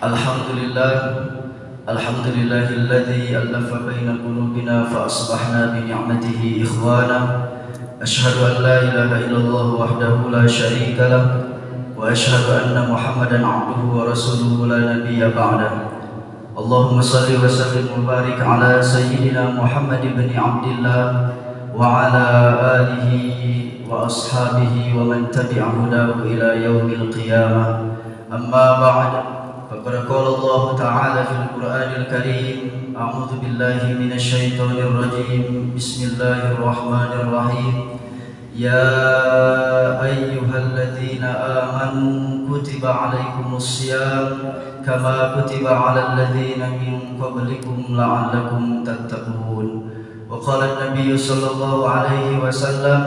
Alhamdulillah, alhamdulillahilladzi allafa baina qulubina fa asbahna bi ni'matihi ikhwana. Asyhadu an la ilaha illallah wahdahu la syarika lah wa asyhadu anna Muhammadan abduhu wa rasuluhu la nabiyya ba'dah. Allahumma salli wa sallim wa barik ala sayyidina Muhammad ibn Abdillah wa ala alihi wa ashabihi wa man tabi'a hudahu ila yaumil qiyamah. Amma ba'd. Faqad qala Allah Ta'ala fil Qur'anil Karim, a'udzu billahi minasy syaithanir rajim. Bismillahirrahmanirrahim. Ya ayyuhalladzina amanu kutiba 'alaikumus syiyam kama kutiba 'alal ladzina min qablikum la'allakum tattaqun. Wa qala an-nabiy sallallahu alaihi wasallam,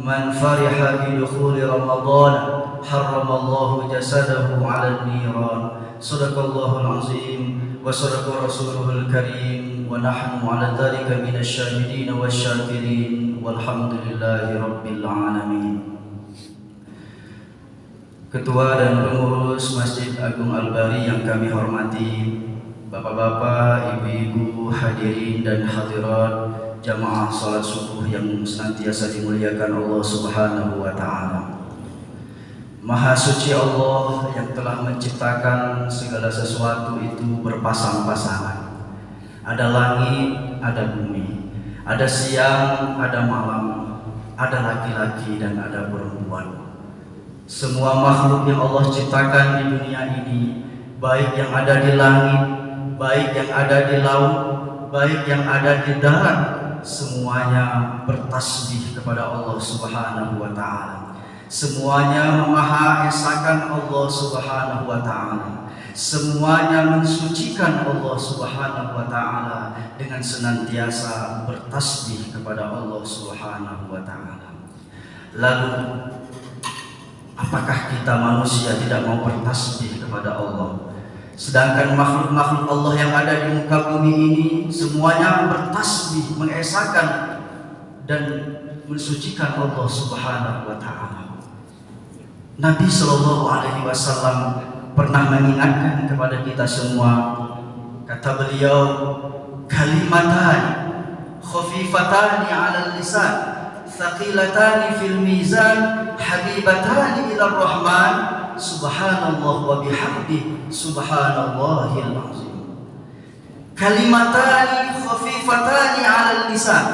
man fariha bi dukhuli ramadan harramallahu jasadahu 'alan niran. Sadaqallahul azim wa sadaqa rasuluhul karim wa nahnu 'ala dzalika minasy syahidin wasyakirin walhamdulillahi rabbil alamin. Ketua dan pengurus Masjid Agung Al-Bari yang kami hormati, bapak-bapak, ibu-ibu, hadirin dan hadirat jamaah salat subuh yang senantiasa dimuliakan Allah Subhanahu wa taala. Maha suci Allah yang telah menciptakan segala sesuatu itu berpasang-pasangan. Ada langit, ada bumi, ada siang, ada malam, ada laki-laki dan ada perempuan. Semua makhluk yang Allah ciptakan di dunia ini, baik yang ada di langit, baik yang ada di laut, baik yang ada di darat, semuanya bertasbih kepada Allah Subhanahu wa taala. Semuanya memahaesakan Allah Subhanahu wa taala. Semuanya mensucikan Allah Subhanahu wa taala dengan senantiasa bertasbih kepada Allah Subhanahu wa taala. Lalu apakah kita manusia tidak mau bertasbih kepada Allah? Sedangkan makhluk-makhluk Allah yang ada di muka bumi ini semuanya bertasbih, mengesahkan dan mensucikan Allah Subhanahu wa taala. Nabi Shallallahu Alaihi Wasallam pernah mengingatkan kepada kita semua. Kata beliau, kalimatani khafifatani 'alal lisan, thaqilatani fil mizan, habibatani ila rahman, subhanallah wa bihamdi, subhanallahil azim. Kalimatani khafifatani 'alal lisan,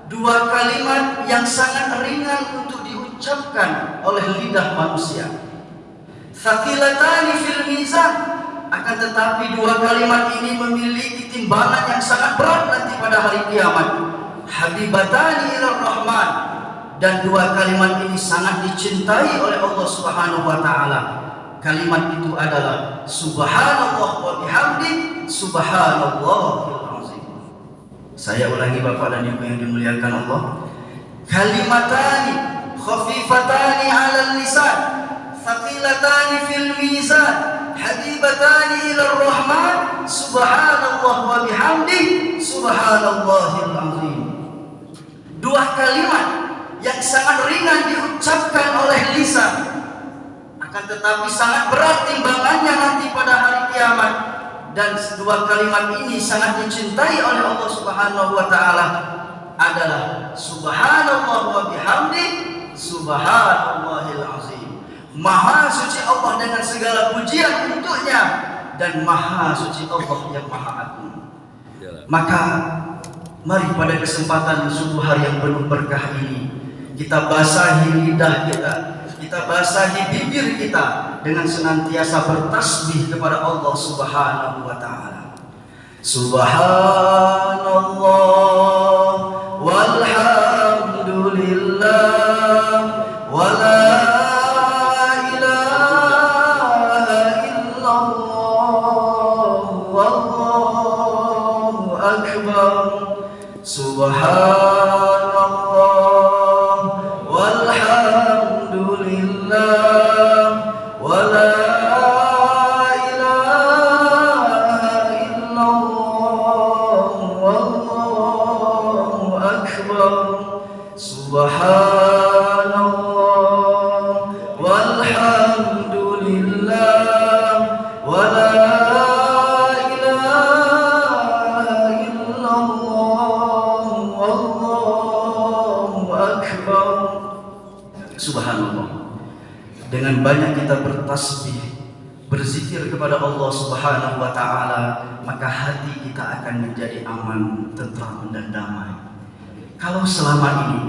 dua kalimat yang sangat ringan untuk diucapkan oleh lidah manusia. Thaqilatani fil mizan, akan tetapi dua kalimat ini memiliki timbangan yang sangat berat nanti pada hari kiamat. Habibatani ila rahman, dan dua kalimat ini sangat dicintai oleh Allah Subhanahu wa taala. Kalimat itu adalah subhanallah wa bihamdi, subhanallahil azim. Saya ulangi Bapak dan Ibu yang dimuliakan Allah. Kalimatani khafifatani 'alal lisan, thaqilatani fil mizan, habibatani ila rahman, subhanallah wa bihamdi, subhanallahil azim. Dua kalimat yang sangat ringan diucapkan oleh lisan, akan tetapi sangat berat timbangannya nanti pada hari kiamat. Dan dua kalimat ini sangat dicintai oleh Allah Subhanahu wa taala adalah subhanallah wa bihamdi, subhanallahil azim. Maha suci Allah dengan segala pujian untuknya, dan maha suci Allah yang maha agung. Maka mari pada kesempatan subuh hari yang penuh berkah ini, kita basahi lidah kita basahi bibir kita dengan senantiasa bertasbih kepada Allah Subhanahu wa taala. Subhanallah walhamdulillah wala ilaha illallah wallahu akbar. Subhanallah walhamdulillah wala ilaha illallah wallahu dengan banyak kita bertasbih, berzikir kepada Allah Subhanahu wa taala, maka hati kita akan menjadi aman, tentram dan damai. Kalau selama ini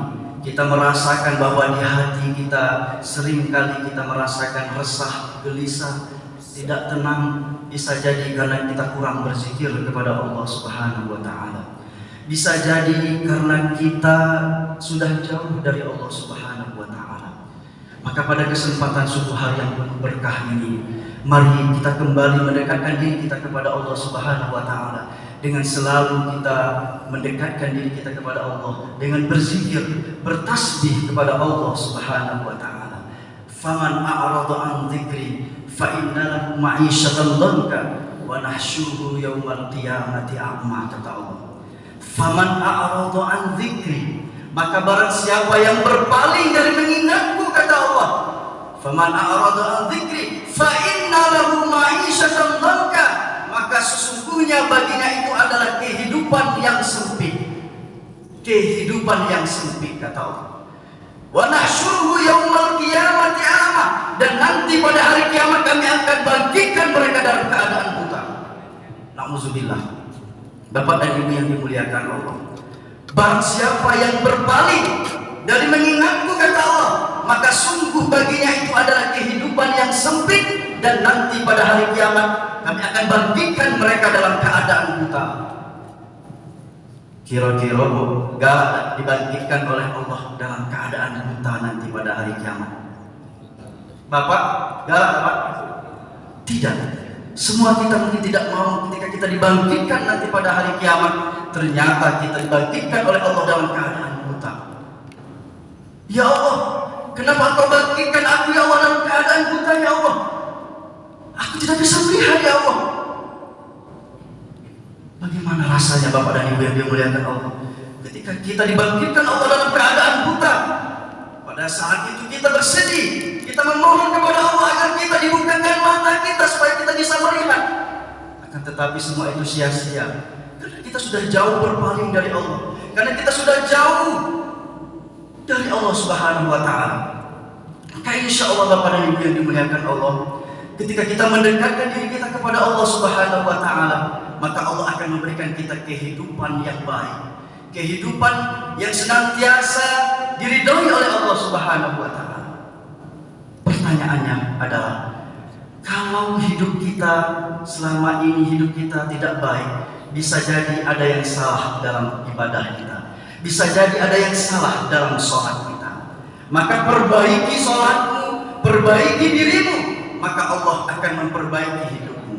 kita merasakan bahwa di hati kita seringkali kita merasakan resah, gelisah, tidak tenang, bisa jadi karena kita kurang berzikir kepada Allah Subhanahu wa taala. Bisa jadi karena kita sudah jauh dari Allah Subhanahu wa taala. Maka pada kesempatan subuh hari yang penuh berkah ini, mari kita kembali mendekatkan diri kita kepada Allah Subhanahu wa taala dengan selalu kita mendekatkan diri kita kepada Allah dengan berzikir, bertasbih kepada Allah Subhanahu wa taala. Faman a'rada an dzikri fa inna lahu ma'isyatan dhanka wa nahsyuruhu yaumal qiyamati a'ma, kata Allah. Faman a'rada an dzikri, maka barang siapa yang berpaling dari mengingatku, kata Allah, faman a'rada an dzikri fa inna lahu ma'isyatan dhanka, maka sesungguhnya baginya itu adalah kehidupan yang sempit. Kehidupan yang sempit, kata Allah. Wa nahsyuruhu yaumal qiyamati a'ma, dan nanti pada hari kiamat kami akan bangkitkan mereka dalam keadaan buta. Nauzubillah. Bapak dan Ibu yang dimuliakan Allah, barang siapa yang berpaling dari mengingatku, kata Allah, maka sungguh baginya itu adalah kehidupan yang sempit, dan nanti pada hari kiamat kami akan bangkitkan mereka dalam keadaan buta. Kira-kira gak dibangkitkan oleh Allah dalam keadaan buta nanti pada hari kiamat? Bapak, gak Bapak? Tidak. Semua kita mungkin tidak mau ketika kita dibangkitkan nanti pada hari kiamat, ternyata kita dibangkitkan oleh Allah dalam keadaan buta. Ya Allah, kenapa Engkau bangkitkan aku, ya Allah, dalam keadaan buta, ya Allah? Aku tidak bisa melihat, ya Allah. Bagaimana rasanya Bapak dan Ibu yang dimuliakan Allah, ketika kita dibangkitkan Allah dalam keadaan buta? Pada saat itu kita bersedih, kita memohon kepada Allah agar kita dibukakan mata kita supaya kita bisa melihat. Akan tetapi semua itu sia-sia, karena kita sudah jauh berpaling dari Allah, karena kita sudah jauh dari Allah Subhanahu wa taala. Maka insya Allah Bapak dan Ibu yang dimuliakan Allah, ketika kita mendekatkan diri kita kepada Allah Subhanahu wa taala, maka Allah akan memberikan kita kehidupan yang baik, kehidupan yang senantiasa diridhoi oleh Allah Subhanahu wa taala. Pertanyaannya adalah, kalau hidup kita selama ini hidup kita tidak baik, bisa jadi ada yang salah dalam ibadah kita, bisa jadi ada yang salah dalam sholat kita. Maka perbaiki sholatmu, perbaiki dirimu, maka Allah akan memperbaiki hidupmu.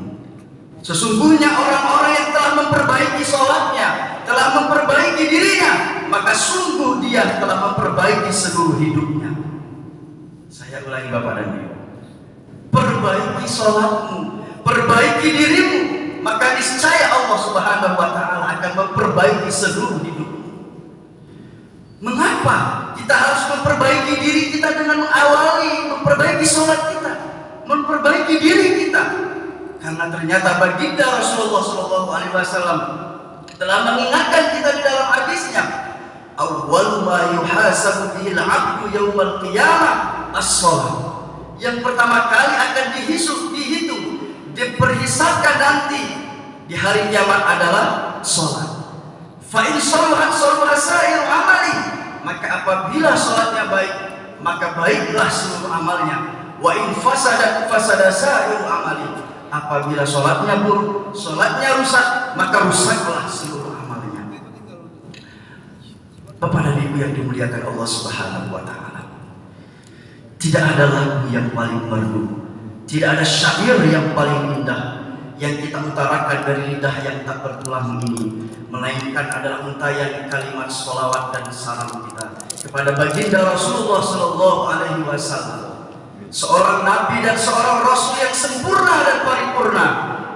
Sesungguhnya orang-orang yang telah memperbaiki sholatnya, telah memperbaiki dirinya, maka sungguh dia telah memperbaiki seluruh hidupnya. Saya ulangi Bapak dan Ibu, perbaiki sholatmu, perbaiki dirimu, maka niscaya Allah Subhanahu wa taala akan memperbaiki seluruh hidupmu. Mengapa kita harus memperbaiki diri kita dengan mengawali memperbaiki sholat kita, memperbaiki diri kita? Karena ternyata baginda Rasulullah SAW telah mengingatkan kita di dalam hadisnya, awwal ma yuhasabu bihil 'abdu yaumal qiyamah as-shalah. Yang pertama kali akan dihitung, diperhisabkan nanti di hari kiamat adalah sholat. Fa in sholahat sholaha sa'iru amali, maka apabila sholatnya baik, maka baiklah seluruh amalnya. Wa in fasadat fasada sa'iru amali, apabila sholatnya buruk, sholatnya rusak, maka rusaklah seluruh amalnya. Bapak dan Ibu yang dimuliakan Allah Subhanahu wa taala, tidak ada lagu yang paling merdu, tidak ada syair yang paling indah yang kita utarakan dari lidah yang tak bertulang ini, melainkan adalah untayan kalimat sholawat dan salam kita kepada baginda Rasulullah Sallallahu Alaihi Wasallam, seorang nabi dan seorang rasul yang sempurna dan paripurna,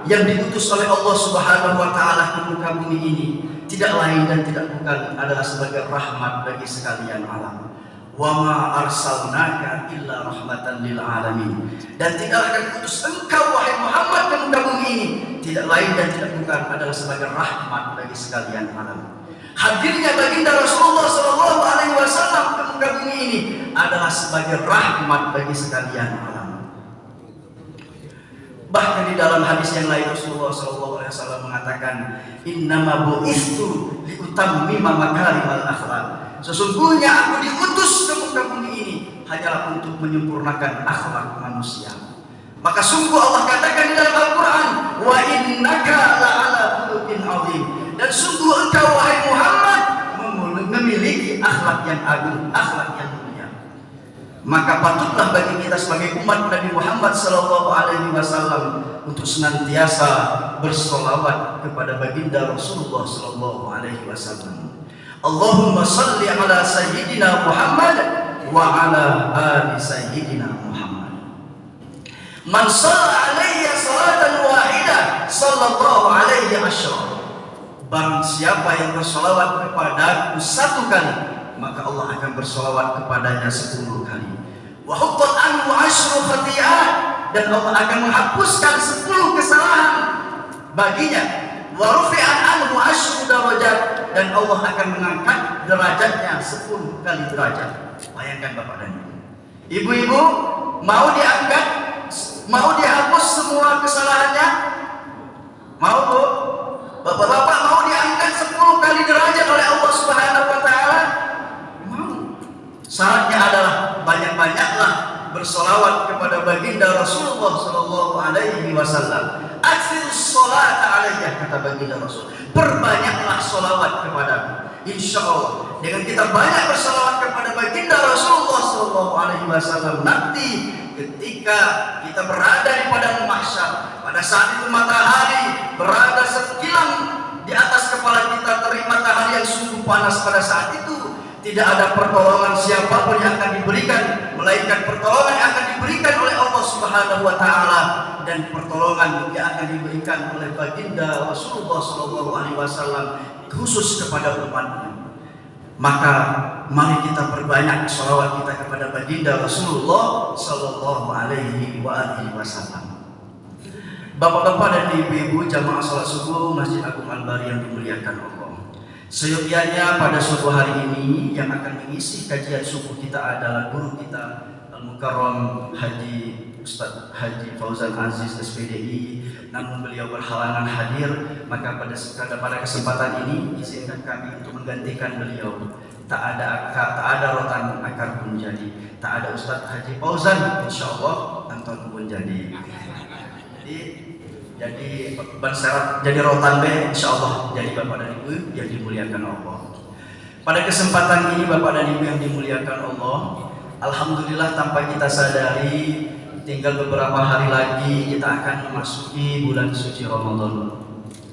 yang diutus oleh Allah Subhanahu wa taala ke muka bumi ini, tidak lain dan tidak bukan adalah sebagai rahmat bagi sekalian alam. Wa ma arsalnaka illa rahmatan lil alamin, dan tidaklah kami utus engkau wahai Muhammad ke muka bumi ini tidak lain dan tidak bukan adalah sebagai rahmat bagi sekalian alam. Hadirnya baginda Rasulullah Shallallahu Alaihi Wasallam ke muka bumi ini adalah sebagai rahmat bagi sekalian alam. Bahkan di dalam hadis yang lain Rasulullah Shallallahu Alaihi Wasallam mengatakan, Innama bu'istu liutammima makarimal akhlak. Sesungguhnya aku diutus ke muka bumi ini hanyalah untuk menyempurnakan akhlak manusia. Maka sungguh Allah katakan di dalam Al-Quran, wa innaka la'ala khuluqin azim. Dan sungguh engkau wahai Muhammad memiliki akhlak yang agung, akhlak yang mulia. Maka patutlah bagi kita sebagai umat Nabi Muhammad Sallallahu Alaihi Wasallam untuk senantiasa bersolawat kepada baginda Rasulullah Sallallahu Alaihi Wasallam. Allahumma salli ala Sayyidina Muhammad wa ala ali Sayyidina Muhammad. Man shalla alaihi salatan wahidah sallallahu alaihi asyra. Barang siapa yang bersolawat kepadaku satu kali, maka Allah akan bersolawat kepadanya 10 kali. Wa huttat anhu asyru khati'at, dan Allah akan menghapuskan 10 kesalahan baginya. Wa rufi'at anhu asyru darajat, dan Allah akan mengangkat derajatnya 10 kali derajat. Bayangkan Bapak dan Ibu. Ibu-ibu mau diangkat, mau dihapus semua kesalahannya? Mau Bu? Bapak-bapak mau diangkat 10 kali derajat oleh Allah Subhanahu wa taala? Mau. Syaratnya adalah banyak-banyaklah bersolawat kepada baginda Rasulullah sallallahu alaihi wasallam. Aktsirus sholata alaihi, kata baginda Rasul. Perbanyaklah solawat kepadaku. Insyaallah dengan kita banyak bersolawat kepada baginda Rasulullah sallallahu alaihi wasallam, nanti ketika kita berada di padang mahsyar, pada saat itu matahari berada sekilang di atas kepala kita, terik matahari yang sungguh panas pada saat itu, tidak ada pertolongan siapapun yang akan diberikan, melainkan pertolongan yang akan diberikan oleh Allah Subhanahu wa taala, dan pertolongan yang akan diberikan oleh baginda Rasulullah sallallahu alaihi wasallam khusus kepada umatnya. Maka mari kita perbanyak sholawat kita kepada baginda Rasulullah sallallahu alaihi wasallam. Bapak-bapak dan ibu-ibu jamaah salat subuh Masjid Agung Al-Bari yang dimuliakan Allah. Seyogyanya pada subuh hari ini yang akan mengisi kajian subuh kita adalah guru kita Al-Mukarram Haji Ustaz Haji Fauzan Aziz SPDI, namun beliau berhalangan hadir, maka pada kesempatan ini izinkan kami untuk menggantikan beliau. Tak ada rotan akar pun jadi, tak ada Ustaz Haji Fauzan, insyaallah anton pun jadi. Jadi ban syarat jadi rotan be, insyaallah jadi Bapak dan Ibu yang dimuliakan Allah. Pada kesempatan ini Bapak dan Ibu yang dimuliakan Allah, alhamdulillah tanpa kita sadari tinggal beberapa hari lagi kita akan memasuki bulan suci Ramadan.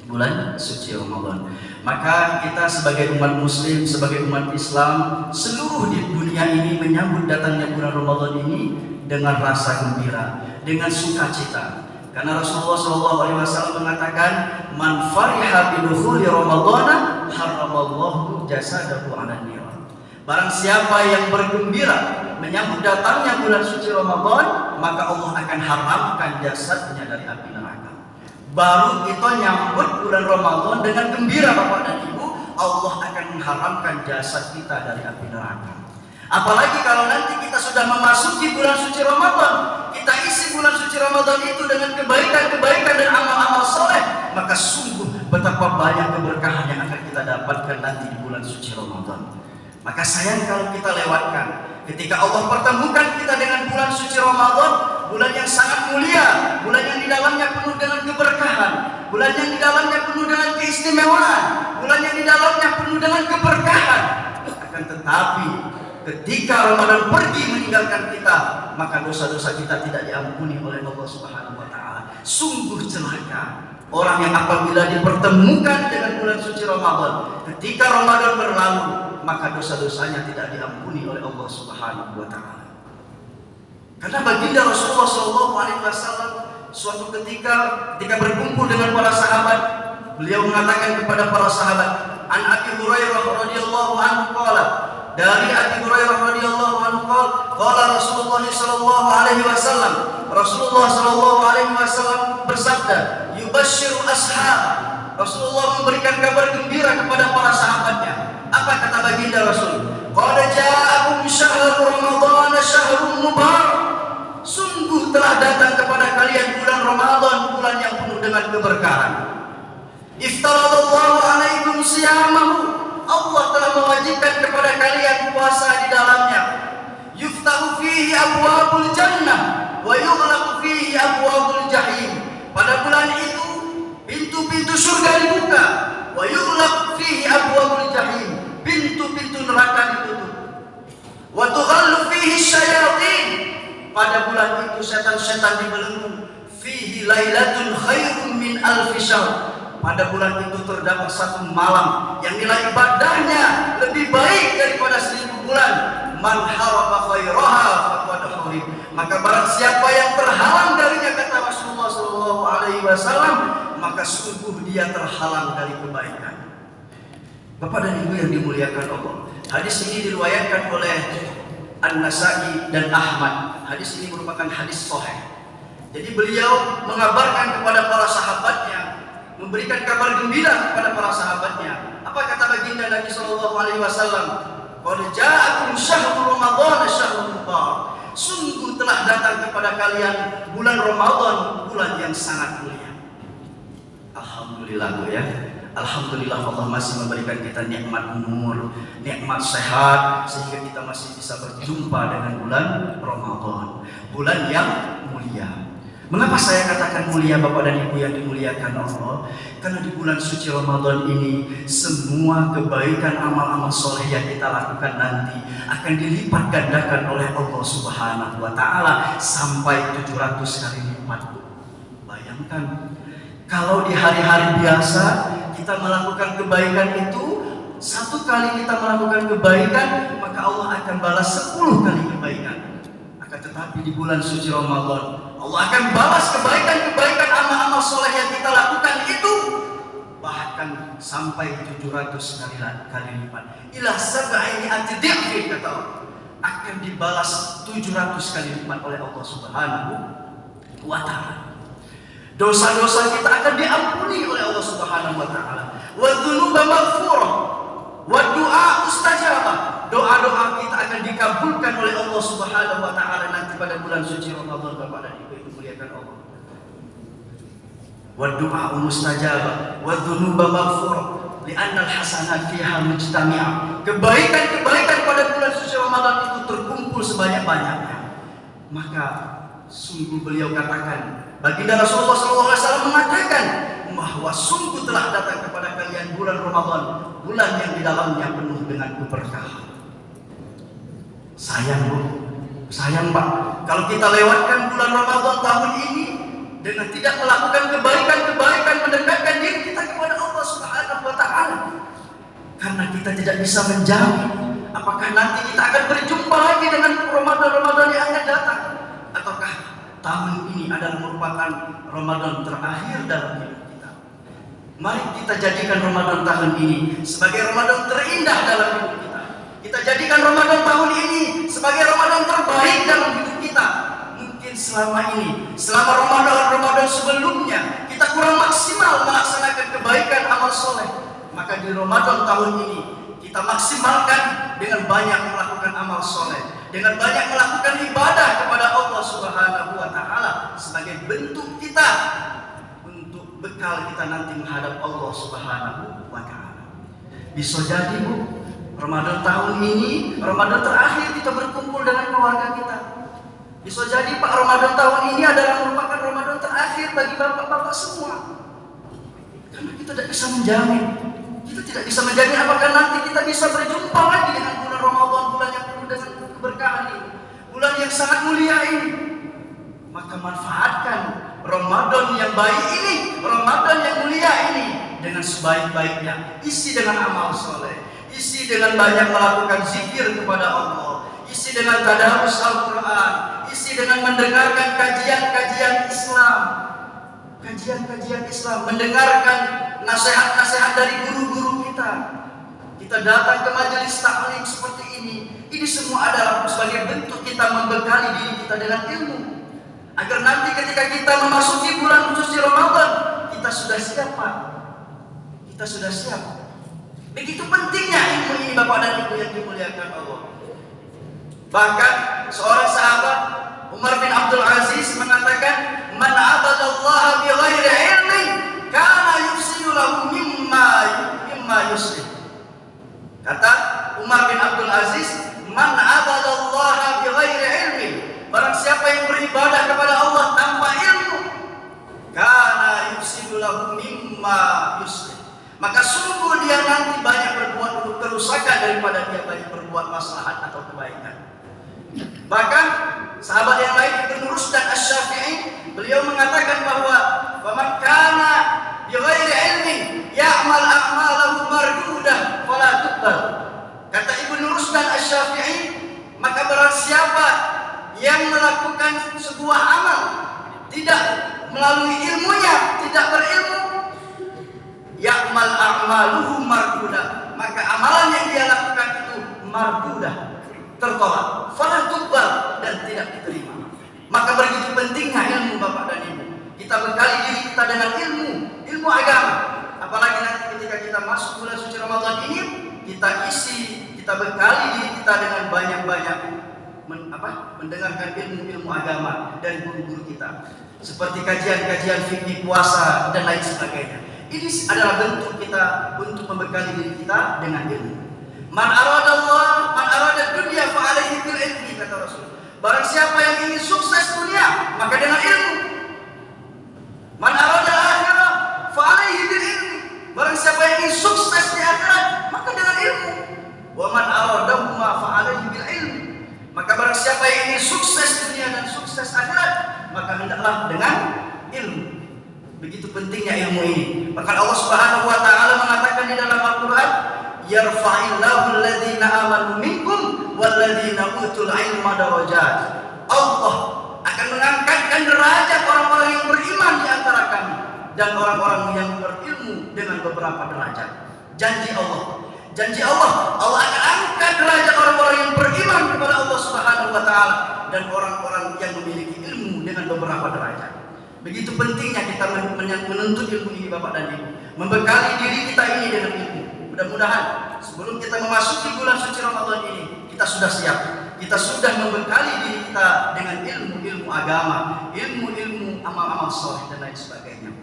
Bulan suci Ramadan. Maka kita sebagai umat muslim, sebagai umat Islam, seluruh di dunia ini menyambut datangnya bulan Ramadan ini dengan rasa gembira, dengan sukacita. Karena Rasulullah SAW mengatakan, "Man fariha bidukhuli Ramadana haramallahu jasadahu 'alan nar." Barang siapa yang bergembira menyambut datangnya bulan suci Ramadan, maka Allah akan haramkan jasadnya dari api neraka. Baru kita nyambut bulan Ramadan dengan gembira Bapak dan Ibu, Allah akan mengharamkan jasad kita dari api neraka. Apalagi kalau nanti kita sudah memasuki bulan suci Ramadan, kita isi bulan suci Ramadan itu dengan kebaikan-kebaikan dan amal-amal soleh, maka sungguh betapa banyak keberkahan yang akan kita dapatkan nanti di bulan suci Ramadan. Maka sayang kalau kita lewatkan. Ketika Allah pertemukan kita dengan bulan suci Ramadan, bulan yang sangat mulia, bulan yang di dalamnya penuh dengan keberkahan, bulan yang di dalamnya penuh dengan keistimewaan, bulan yang di dalamnya penuh dengan keberkahan. Akan tetapi ketika Ramadan pergi meninggalkan kita, maka dosa-dosa kita tidak diampuni oleh Allah Subhanahu wa taala. Sungguh celaka orang yang apabila dipertemukan dengan bulan suci Ramadan, ketika Ramadan berlalu, maka dosa-dosanya tidak diampuni oleh Allah Subhanahu wa taala. Karena baginda Rasulullah SAW suatu ketika berkumpul dengan para sahabat, beliau mengatakan kepada para sahabat, "An Abi Hurairah radhiyallahu anhu qala," dari Abi Hurairah radhiyallahu anhu qala Rasulullah sallallahu alaihi wasallam, Rasulullah sallallahu alaihi wasallam bersabda, "Yubashshiru ashab." Rasulullah memberikan kabar gembira kepada para sahabatnya. Apa kata baginda Rasul? Qad ja'akum syahrul Ramadan syahrul mubarak. Sungguh telah datang kepada kalian bulan Ramadan, bulan yang penuh dengan keberkahan. Iftaradallahu alaikum siyamahu. Allah telah mewajibkan kepada kalian puasa di dalamnya. Yuftahu fihi abwabul jannah wa yughlaqu fihi abwabul jahim. Pada bulan itu pintu-pintu surga dibuka, wa yughlaqu fihi abwabul jahim. Pintu-pintu neraka ditutup. Wa tughallu fihi syayatin. Pada bulan itu setan-setan dibelenggu. Fihi lailatun khairun min alfi syahr. Pada bulan itu terdapat satu malam yang nilai ibadahnya lebih baik daripada 1000 bulan. Man harama khairaha faqad hurim. Maka barang siapa yang terhalang darinya, kata Rasulullah SAW, maka sungguh dia terhalang dari kebaikan. Bapak dan Ibu yang dimuliakan Allah, hadis ini diriwayatkan oleh An-Nasa'i dan Ahmad. Hadis ini merupakan hadis sahih. Jadi beliau mengabarkan kepada para sahabatnya, memberikan kabar gembira kepada para sahabatnya. Apa kata baginda Nabi SAW? Qad ja'akum syahrul Ramadan syahrul mubarak. Sungguh telah datang kepada kalian bulan Ramadan, bulan yang sangat mulia. Alhamdulillah ya. Alhamdulillah Allah masih memberikan kita nikmat umur, nikmat sehat, sehingga kita masih bisa berjumpa dengan bulan Ramadan, bulan yang mulia. Mengapa saya katakan mulia Bapak dan Ibu yang dimuliakan Allah? Karena di bulan suci Ramadan ini semua kebaikan amal-amal soleh yang kita lakukan nanti akan dilipat gandakan oleh Allah Subhanahu wa Ta'ala sampai 700 kali lipat. Bayangkan kalau di hari-hari biasa kita melakukan kebaikan itu, satu kali kita melakukan kebaikan maka Allah akan balas 10 kali kebaikan. Akan tetapi di bulan suci Ramadan Allah akan balas kebaikan-kebaikan amal-amal soleh yang kita lakukan itu bahkan sampai 700 kali lipat. Ila sab'i atdi'fi, kata Allah, akan dibalas 700 kali lipat oleh Allah Subhanahu wa Ta'ala. Dosa-dosa kita akan diampuni oleh Allah Subhanahu wa Ta'ala. Wa dzunuba maghfurah, wa du'a mustajabah. Doa-doa kita akan dikabulkan oleh Allah Subhanahu wa Ta'ala nanti pada bulan suci Ramadan. Bapak dan Ibu yang dimuliakan Allah. Wa du'a mustajabah, wa dzunuba maghfurah, li'anna al-hasanat fiha mujtami'ah. Kebaikan-kebaikan pada bulan suci Ramadan itu terkumpul sebanyak-banyaknya. Maka sungguh beliau katakan, baginda Rasulullah SAW mengatakan bahwa sungguh telah datang kepada kalian bulan Ramadan, bulan yang di dalamnya penuh dengan keberkahan. Sayang Bu, sayang Pak, kalau kita lewatkan bulan Ramadan tahun ini dengan tidak melakukan kebaikan-kebaikan mendekatkan diri kita kepada Allah Subhanahu wa Ta'ala. Karena kita tidak bisa menjamin apakah nanti kita akan berjumpa lagi dengan Ramadan-Ramadan yang akan datang, ataukah tahun ini adalah merupakan Ramadan terakhir dalam hidup kita. Mari kita jadikan Ramadan tahun ini sebagai Ramadan terindah dalam hidup kita. Kita jadikan Ramadan tahun ini sebagai Ramadan terbaik dalam hidup kita. Mungkin selama ini, selama Ramadan sebelumnya kita kurang maksimal melaksanakan kebaikan amal soleh. Maka di Ramadan tahun ini kita maksimalkan dengan banyak melakukan amal soleh, dengan banyak melakukan ibadah kepada Allah Subhanahu wa Ta'ala sebagai bentuk kita untuk bekal kita nanti menghadap Allah Subhanahu wa Ta'ala. Bisa jadi Bu, Ramadan tahun ini Ramadan terakhir kita berkumpul dengan keluarga kita. Bisa jadi Pak, Ramadan tahun ini adalah merupakan Ramadan terakhir bagi bapak-bapak semua. Karena kita tidak bisa menjamin, kita tidak bisa menjamin apakah nanti kita bisa berjumpa lagi dengan bulan Ramadan, bulan yang penuh dengan keberkahan ini, bulan yang sangat mulia ini. Maka manfaatkan Ramadan yang baik ini, Ramadan yang mulia ini dengan sebaik-baiknya. Isi dengan amal soleh, isi dengan banyak melakukan zikir kepada Allah, isi dengan tadarus Al-Quran, isi dengan mendengarkan kajian-kajian Islam, kajian-kajian Islam, mendengarkan nasihat-nasihat dari guru-guru kita. Kita datang ke majelis taklim seperti ini. Ini semua adalah sebagai bentuk kita membekali diri kita dengan ilmu, agar nanti ketika kita memasuki bulan suci Ramadan, kita sudah siap Pak. kita sudah siap. Begitu pentingnya ilmu ini Bapak dan Ibu yang dimuliakan Allah. Bahkan seorang sahabat Umar bin Abdul Aziz mengatakan, "Man abadallaha bi ghairi ilmin kana yufsidu lahu mimma yuslih." Kata Umar bin Abdul Aziz, "Man abadallaha bi ghairi ilmin." Barang siapa yang beribadah kepada Allah tanpa ilmu, kana yufsidu lahu mimma yuslih, maka sungguh dia nanti banyak berbuat kerusakan daripada dia banyak berbuat maslahat atau kebaikan. Bahkan sahabat yang lain Ibnu Rusdan Asy-Syafi'i, beliau mengatakan bahwa faman kana bi ghairi ilmin ya'mal a'malahu mardudah fala tuqbal. Kata Ibnu Rusdan Asy-Syafi'i, maka barang siapa yang melakukan sebuah amal tidak melalui ilmunya, tidak berilmu, ya'mal a'maluhu mardudah, maka amalan yang dia lakukan itu mardudah, tertolak, fala tuqbal, dan tidak diterima. Maka begitu pentingnya ilmu Bapak dan Ibu. Kita bekali diri kita dengan ilmu agama. Apalagi nanti ketika kita masuk bulan suci Ramadan ini, kita bekali diri kita dengan banyak-banyak mendengarkan ilmu agama dari guru-guru kita. Seperti kajian-kajian fikih, puasa, dan lain sebagainya. Ini adalah bentuk kita untuk membekali diri kita dengan ilmu. Man arada dunia fa alaihi bil ilmi, kata Rasul. Barang siapa yang ingin sukses dunia, maka dengan ilmu. Man arada akhirah fa alaihi bil ilmi. Barang siapa yang ingin sukses di akhirat, maka dengan ilmu. Wa man aradahuma fa alaihi bil ilmi. Maka barang siapa yang ingin sukses dunia dan sukses akhirat, maka hendaklah dengan ilmu. Begitu pentingnya ilmu ini. Bahkan Allah Subhanahu wa taala mengatakan di dalam Al-Qur'an, yarfa'illahu alladhina amanu minkum walladzina utul ilma darajat. Allah akan mengangkatkan derajat orang-orang yang beriman di antara kami dan orang-orang yang berilmu dengan beberapa derajat. Janji Allah akan angkat derajat orang-orang yang beriman kepada Allah Subhanahu wa taala dan orang-orang yang memiliki ilmu dengan beberapa derajat. Begitu pentingnya kita menuntut ilmu ini Bapak dan Ibu, membekali diri kita ini dengan ilmu. Mudah-mudahan sebelum kita memasuki bulan suci Ramadan ini, kita sudah siap. Kita sudah membekali diri kita dengan ilmu agama, ilmu amal-amal saleh dan lain sebagainya.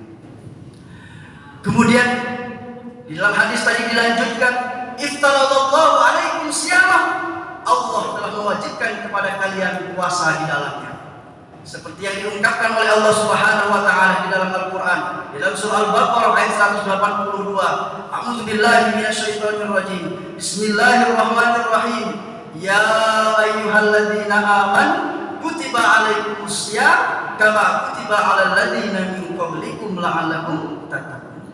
Kemudian di dalam hadis tadi dilanjutkan, iftaradallahu alaikum siyamah. Allah telah mewajibkan kepada kalian puasa di dalamnya. Seperti yang diungkapkan oleh Allah Subhanahu wa taala di dalam Al-Qur'an, di dalam surah Al-Baqarah ayat 182. A'udzubillahi minasyaitonir rajim. Bismillahirrahmanirrahim. Ya ayyuhalladzina amanu kutiba alaikumusiyam kama kutiba alal ladzina min qablikum la'allakum tattaqun.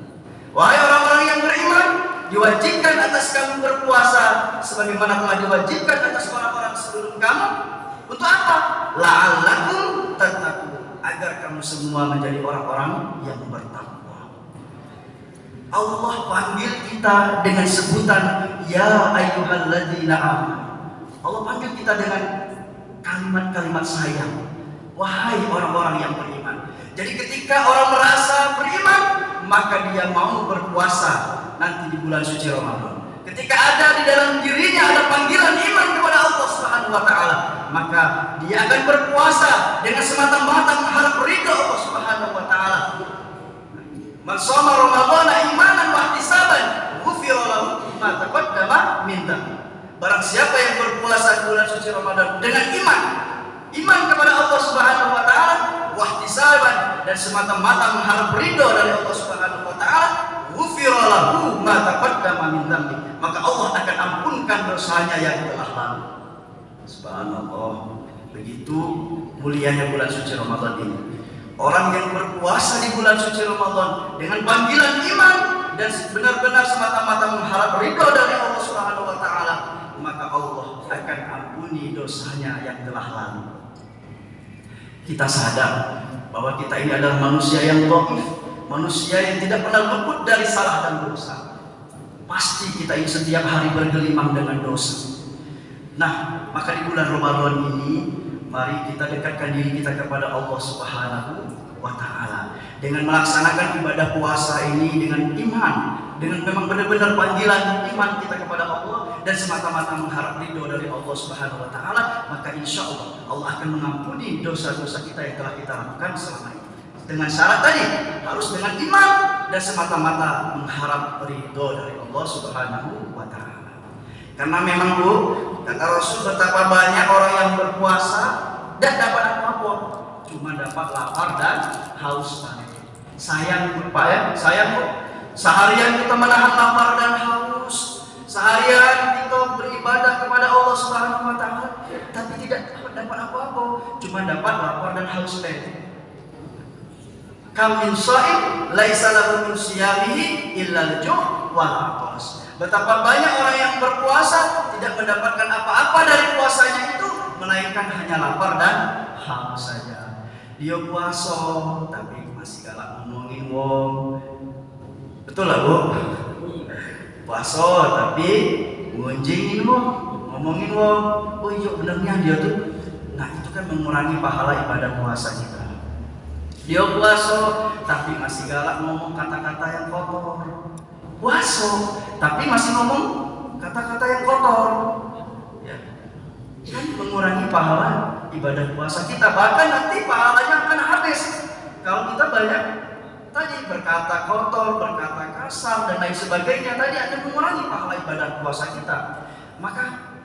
Wahai orang-orang yang beriman, diwajibkan atas kamu berpuasa sebagaimana telah diwajibkan atas orang-orang sebelum kamu. Untuk apa? La'allakum tattaqun, agar kamu semua menjadi orang-orang yang bertakwa. Allah panggil kita dengan sebutan ya ayyuhalladzina amanu. Allah panggil kita dengan kalimat-kalimat sayang. Wahai orang-orang yang beriman. Jadi ketika orang merasa beriman, maka dia mau berpuasa nanti di bulan suci Ramadan. Ketika ada di dalam dirinya ada panggilan iman kepada Allah Subhanahu wa taala, maka dia akan berpuasa dengan semata-mata mengharap ridha Allah Subhanahu wa taala. Man shoma Ramadhana imanan wa ihtisaban, ghufira lahu ma taqaddama min dhanbi. Barang siapa yang berpuasa di bulan suci Ramadan dengan iman kepada Allah Subhanahu wa taala, wa ihtisaban, dan semata-mata mengharap ridha dari Allah Subhanahu wa taala, ghufira lahu ma taqaddama min dhanbi, maka Allah akan ampunkan dosanya yang telah lalu. Subhanallah, begitu mulianya bulan suci Ramadan ini. Orang yang berpuasa di bulan suci Ramadan dengan panggilan iman dan benar-benar semata-mata mengharap ridha dari Allah Subhanahu wa taala, maka Allah akan ampuni dosanya yang telah lalu. Kita sadar bahwa kita ini adalah manusia yang dhaif, manusia yang tidak pernah luput dari salah dan dosa. Pasti kita ini setiap hari bergelimang dengan dosa. Nah, maka di bulan Ramadan ini, mari kita dekatkan diri kita kepada Allah Subhanahu wa taala. Dengan melaksanakan ibadah puasa ini dengan iman, dengan memang benar-benar panggilan iman kita kepada Allah dan semata-mata mengharap ridho dari Allah Subhanahu wa taala, maka insya Allah akan mengampuni dosa-dosa kita yang telah kita lakukan selama ini. Dengan syarat tadi harus dengan iman dan semata-mata mengharap ridho dari Allah Subhanahu wa taala. Karena memang Bu, kata Rasul, betapa banyak orang yang berpuasa dan dapat apa-apa, cuma dapat lapar dan haus. Sayang Pak ya, sayang Bu. Seharian kita menahan lapar dan haus, seharian kita beribadah kepada Allah Subhanahu wa taala, tapi tidak dapat apa-apa, cuma dapat lapar dan haus saja. Kam min sha'im laisa lahu min siyamihi illa al-ju' wal 'atas. Betapa banyak orang yang berpuasa tidak mendapatkan apa-apa dari puasanya itu melainkan hanya lapar dan haus saja. Dia puasa tapi masih galak ngomongin wong. Betul lah Bu. Puasa tapi ngunjingin wong, ngomongin wong. Oh iya benernya dia tuh. Nah itu kan mengurangi pahala ibadah puasa kita. Dia puasa tapi masih galak ngomong kata-kata yang kotor. Puasa tapi masih ngomong kata-kata yang kotor. Ya. Kan mengurangi pahala ibadah puasa kita. Bahkan nanti pahalanya akan habis kalau kita banyak tadi berkata kotor, berkata kasar dan lain sebagainya, tadi akan mengurangi pahala ibadah puasa kita. Maka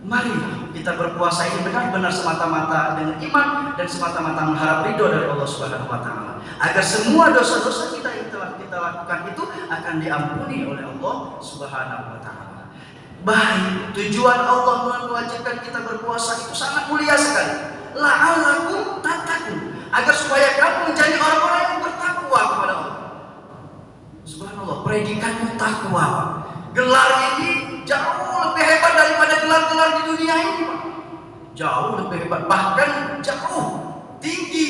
mari kita berpuasa ini benar-benar semata-mata dengan iman dan semata-mata mengharap ridho dari Allah Subhanahu wa taala, agar semua dosa-dosa kita yang telah kita lakukan itu akan diampuni oleh Allah Subhanahu wa taala. Baik, tujuan Allah mewajibkan kita berpuasa itu sangat mulia sekali. La'allakum tattaqun, agar supaya kamu menjadi orang-orang yang bertakwa kepada Allah. Subhanallah, predikatnya takwa. Gelar ini jauh lebih hebat daripada gelar-gelar di dunia ini, Pak. Jauh lebih hebat, bahkan jauh tinggi,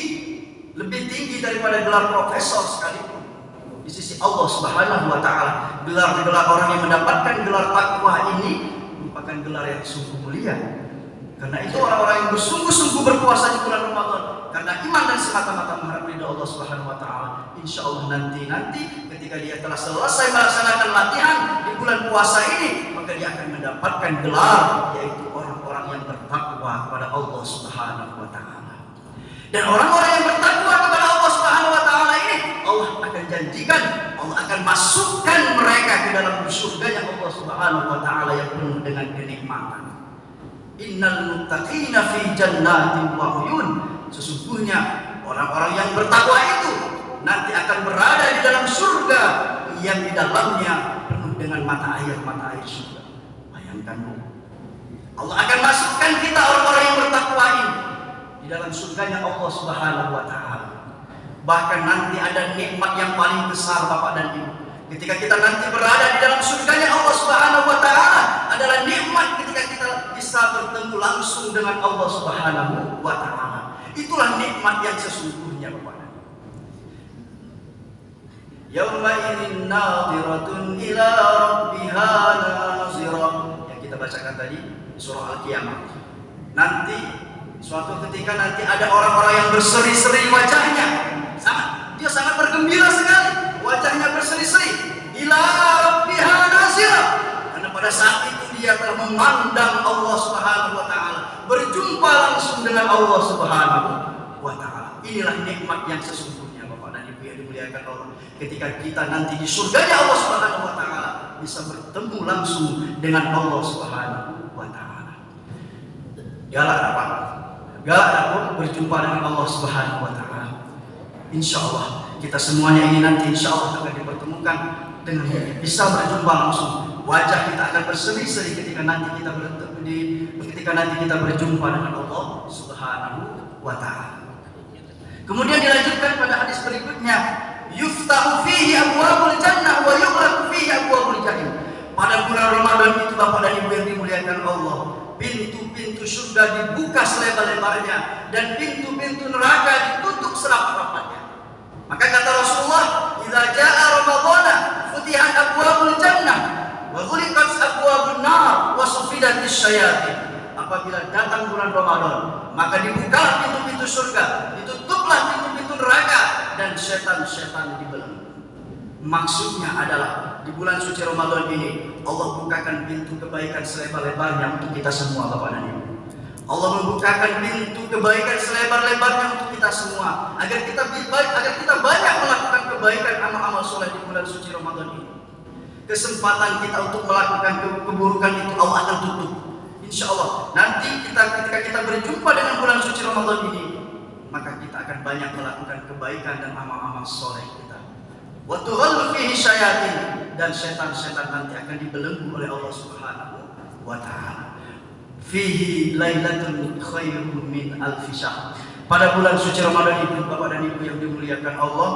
lebih tinggi daripada gelar profesor sekalipun di sisi Allah Subhanahu wa taala. Gelar-gelar orang yang mendapatkan gelar takwa ini merupakan gelar yang sungguh mulia. Karena itu orang-orang yang bersungguh-sungguh berpuasa di bulan Ramadan karena iman dan semata-mata mengharap ridha Allah Subhanahu wa taala, insya Allah nanti ketika dia telah selesai melaksanakan latihan di bulan puasa ini, maka dia akan mendapatkan gelar, yaitu orang-orang yang bertakwa kepada Allah Subhanahu wa taala. Dan orang-orang yang bertakwa kepada Allah Subhanahu wa taala ini, Allah akan janjikan, Allah akan masukkan mereka ke dalam surganya Allah Subhanahu wa taala yang penuh dengan kenikmatan. Innal muttaqina fi jannatin wa uyun. Sesungguhnya orang-orang yang bertakwa itu nanti akan berada di dalam surga yang di dalamnya penuh dengan mata air surga. Bayangkan Bu, Allah akan masukkan kita orang-orang yang bertakwa ini di dalam surganya Allah Subhanahu wa taala. Bahkan nanti ada nikmat yang paling besar Bapak dan Ibu. Ketika kita nanti berada di dalam surganya Allah Subhanahu wa taala, adalah nikmat ketika kita bisa bertemu langsung dengan Allah Subhanahu wa taala. Itulah nikmat yang sesungguhnya Bapak. Yauma idzin nadhiratun ila rabbiha nazirah, yang kita bacakan tadi surah Al-Qiyamah. Nanti suatu ketika nanti ada orang-orang yang berseri-seri wajahnya, dia sangat bergembira sekali, wajahnya berseri-seri, ila rabbiha nazirah, karena pada saat itu dia telah memandang Allah Subhanahu wa taala, berjumpa langsung dengan Allah Subhanahu wa taala. Inilah nikmat yang sesungguhnya Bapak dan Ibu yang dimuliakan Allah. Ketika kita nanti di surganya Allah Subhanahu wa taala bisa bertemu langsung dengan Allah Subhanahu wa taala. Galak Bapak, galak aku berjumpa dengan Allah Subhanahu wa taala. Insyaallah kita semuanya ini nanti insyaallah akan dipertemukan dengan bisa berjumpa langsung. Wajah kita akan berseri-seri ketika nanti kita berjumpa dengan Allah Subhanahu wa taala. Kemudian dilanjutkan pada hadis berikutnya, yuftahu fihi abwabul jannah wa yughlaqu fihi abwabul jahim. Pada bulan Ramadan itu Bapak dan Ibu yang dimuliakan Allah, pintu-pintu surga dibuka selebar-lebarnya dan pintu-pintu neraka ditutup serapat-rapatnya. Maka kata Rasulullah, "Idza jaa Ramadhana futihat abwabul jannah wa ghuliqat abwabun nar wa sufidatis syayatin." Apabila datang bulan Ramadan, maka dibuka pintu-pintu surga, ditutuplah pintu-pintu neraka dan setan-setan dibelenggu. Maksudnya adalah di bulan suci Ramadan ini Allah bukakan pintu kebaikan selebar-lebarnya untuk kita semua, Bapak dan Ibu. Allah membukakan pintu kebaikan selebar-lebarnya untuk kita semua agar kita banyak melakukan kebaikan, amal-amal soleh di bulan suci Ramadan ini. Kesempatan kita untuk melakukan keburukan itu Allah akan tutup. Insya Allah nanti ketika kita berjumpa dengan bulan suci Ramadan ini, maka kita akan banyak melakukan kebaikan dan amal-amal soleh kita. Wa tughallu fihi syayatin, dan setan-setan nanti akan dibelenggu oleh Allah Subhanahu wa taala. Fihi lailatul khairun min alfi syahr. Pada bulan suci Ramadan ini, Bapak dan Ibu yang dimuliakan Allah,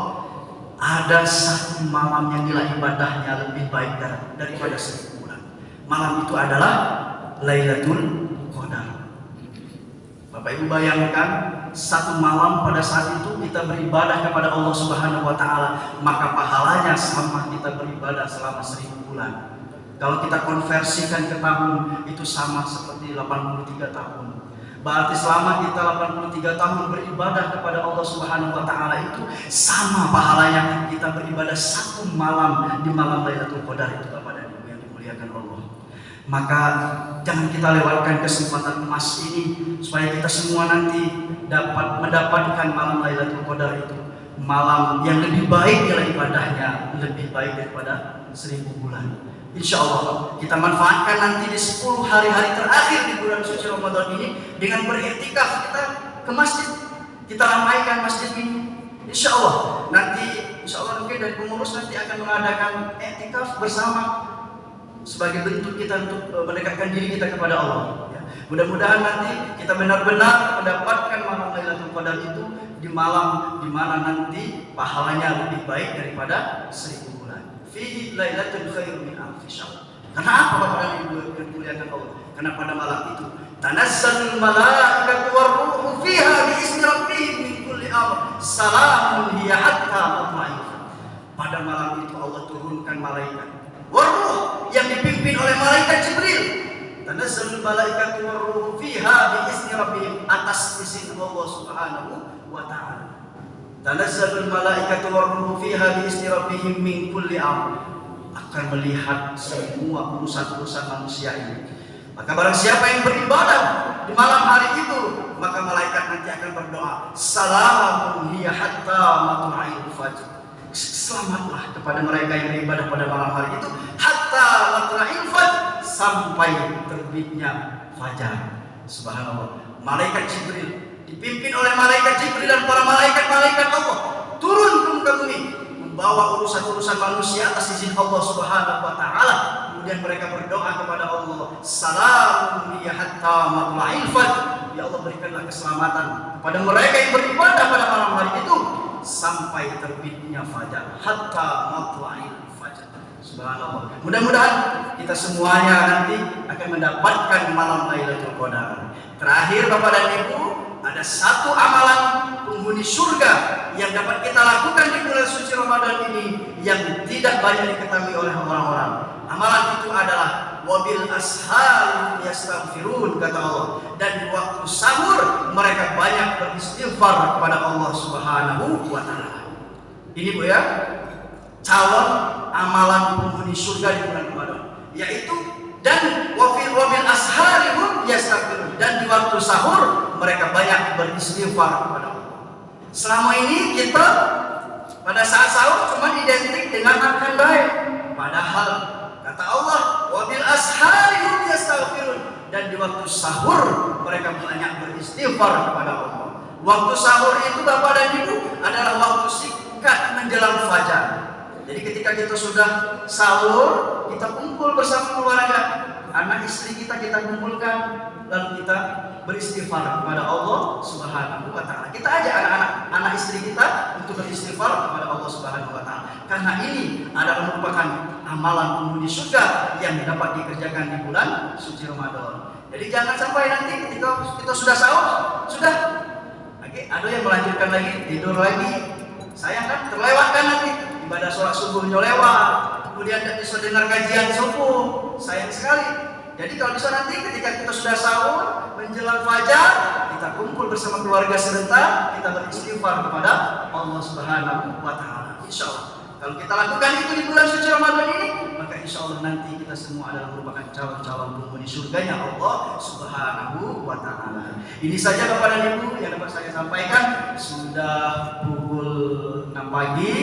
ada satu malam yang nilai ibadahnya lebih baik daripada 1000 bulan. Malam itu adalah Lailatul Qadar. Bapak Ibu bayangkan, satu malam pada saat itu kita beribadah kepada Allah Subhanahu wa taala, maka pahalanya sama kita beribadah selama 1000 bulan. Kalau kita konversikan ke tahun, itu sama seperti 83 tahun. Berarti selama kita 83 tahun beribadah kepada Allah Subhanahu wa taala, itu sama pahalanya kita beribadah satu malam di malam Lailatul Qadar itu, Bapak dan Ibu yang dimuliakan Allah. Maka jangan kita lewatkan kesempatan emas ini supaya kita semua nanti dapat mendapatkan malam Lailatul Qadar itu, malam yang lebih baik nilai ibadahnya, lebih baik daripada 1000 bulan. Insya Allah kita manfaatkan nanti di 10 hari-hari terakhir di bulan suci Ramadan ini dengan beriktikaf. Kita ke masjid, kita ramaikan masjid ini. Insya Allah nanti, insya Allah mungkin dari pengurus nanti akan mengadakan iktikaf bersama sebagai bentuk kita untuk mendekatkan diri kita kepada Allah. Ya. Mudah-mudahan nanti kita benar-benar mendapatkan malam Lailatul Qadar itu di malam di mana nanti pahalanya lebih baik daripada 1000 bulan. Fihi lailatul khairun min alfi syahr. Karena apa, Bapak dan Ibu yang dimuliakan Allah? Karena pada malam itu tanazzalul malaikatu warruhu fiha biizni rabbihim min kulli amr salamun hiya hatta matla'il fajr. Pada malam itu Allah turunkan malaikat warruh yang dipimpin oleh malaikat Jibril. Tanazzalul malaikatu warruhu fiha biizni rabbihim, atas izin Allah Subhanahu wa taala. Tanazzalul malaikatu warruhu fiha biizni rabbihim min kulli amr, akan melihat semua urusan-urusan manusia ini. Maka barang siapa yang beribadah di malam hari itu, maka malaikat nanti akan berdoa, salamun hiya hatta matla'il fajr. Selamatlah kepada mereka yang beribadah pada malam hari itu, hatta matla'il fajr, sampai terbitnya fajar. Subhanallah. Malaikat Jibril dipimpin oleh malaikat Jibril dan para malaikat-malaikat Allah turun ke muka bumi membawa urusan-urusan manusia atas izin Allah Subhanahu wa taala. Kemudian mereka berdoa kepada Allah, salamun hiya hatta matla'il fajr. Ya Allah, berikanlah keselamatan kepada mereka yang beribadah pada malam hari itu sampai terbitnya fajar, hatta matla'il fajr. Subhanallah. Mudah-mudahan kita semuanya nanti akan mendapatkan malam Lailatul Qadar. Terakhir, Bapak dan Ibu, ada satu amalan penghuni surga yang dapat kita lakukan di bulan suci Ramadan ini yang tidak banyak diketahui oleh orang-orang. Amalan itu adalah wabil ashar yastaghfirun, kata Allah, dan di waktu sahur mereka banyak beristighfar kepada Allah Subhanahu wa taala. Ini Bu ya, calon amalan penghuni surga di bulan Ramadan, yaitu dan wabil asharihum yastaghfirun, dan di waktu sahur mereka banyak beristighfar kepada Allah. Selama ini kita pada saat sahur cuma identik dengan makan baik, padahal kata Allah wabil asharihum yastaghfirun, dan di waktu sahur mereka banyak beristighfar kepada Allah. Waktu sahur itu, Bapak dan Ibu, adalah waktu singkat menjelang fajar. Jadi ketika kita sudah sahur, kita kumpul bersama keluarga, anak istri kita kumpulkan, lalu kita beristighfar kepada Allah Subhanahu wa taala. Kita ajak anak istri kita untuk beristighfar kepada Allah Subhanahu wa taala. Karena ini adalah merupakan amalan penghuni surga yang dapat dikerjakan di bulan suci Ramadan. Jadi jangan sampai nanti ketika kita sudah sahur, sudah ada yang melanjutkan lagi, tidur lagi. Sayang kan, terlewatkan nanti ibadah sholat subuhnya lewat, kemudian tidak bisa dengar kajian subuh. Sayang sekali. Jadi kalau bisa nanti ketika kita sudah sahur menjelang fajar, kita kumpul bersama keluarga sebentar, kita beristighfar kepada Allah Subhanahu wa taala. Insyaallah. Kalau kita lakukan itu di bulan suci Ramadan ini, maka insya Allah nanti kita semua adalah merupakan calon-calon penghuni surganya Allah Subhanahu wa taala. Ini saja Bapak dan Ibu yang dapat saya sampaikan. Sudah pukul 6 pagi.